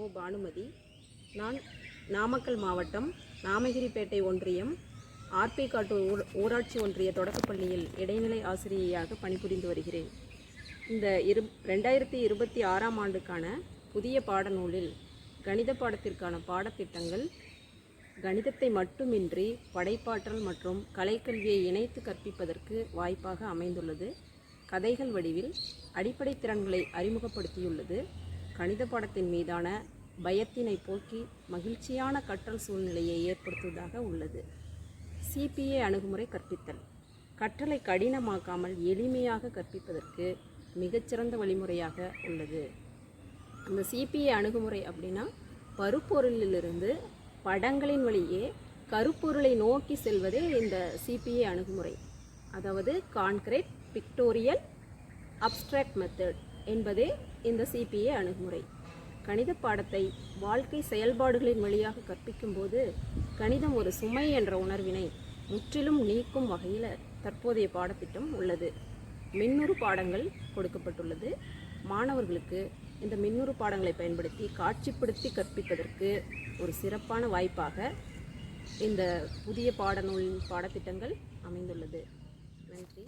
மு பானுமதி. நான் நாமக்கல் மாவட்டம் நாமகிரிப்பேட்டை ஒன்றியம் ஆர்பிகாட்டூர் ஊராட்சி ஒன்றிய தொடக்கப்பள்ளியில் இடைநிலை ஆசிரியையாக பணிபுரிந்து வருகிறேன். இந்த 2026ஆம் ஆண்டுக்கான புதிய பாடநூலில் கணித பாடத்திற்கான பாடத்திட்டங்கள் கணிதத்தை மட்டுமின்றி படைப்பாற்றல் மற்றும் கலைக்கல்வியை இணைத்து கற்பிப்பதற்கு வாய்ப்பாக அமைந்துள்ளது. கதைகள் வடிவில் அடிப்படை திறன்களை அறிமுகப்படுத்தியுள்ளது. கணித பாடத்தின் மீதான பயத்தினை போக்கி மகிழ்ச்சியான கற்றல் சூழ்நிலையை ஏற்படுத்துவதாக உள்ளது. சிபிஏ அணுகுமுறை கற்பித்தல் கற்றலை கடினமாக்காமல் எளிமையாக கற்பிப்பதற்கு மிகச்சிறந்த வழிமுறையாக உள்ளது. அந்த சிபிஏ அணுகுமுறை அப்படின்னா பருப்பொருளிலிருந்து படங்களின் வழியே கருப்பொருளை நோக்கி செல்வதே இந்த சிபிஏ அணுகுமுறை. அதாவது கான்கிரீட் பிக்டோரியல் அப்ஸ்ட்ராக்ட் மெத்தட் என்பதே இந்த சிபிஏ அணுகுமுறை. கணித பாடத்தை வாழ்க்கை செயல்பாடுகளின் வழியாக கற்பிக்கும்போது கணிதம் ஒரு சுமை என்ற உணர்வினை முற்றிலும் நீக்கும் வகையில் தற்போதைய பாடத்திட்டம் உள்ளது. மின்னுறு பாடங்கள் கொடுக்கப்பட்டுள்ளது. மாணவர்களுக்கு இந்த மின்னுறு பாடங்களை பயன்படுத்தி காட்சிப்படுத்தி கற்பிப்பதற்கு ஒரு சிறப்பான வாய்ப்பாக இந்த புதிய பாடநூலின் பாடத்திட்டங்கள் அமைந்துள்ளது. நன்றி.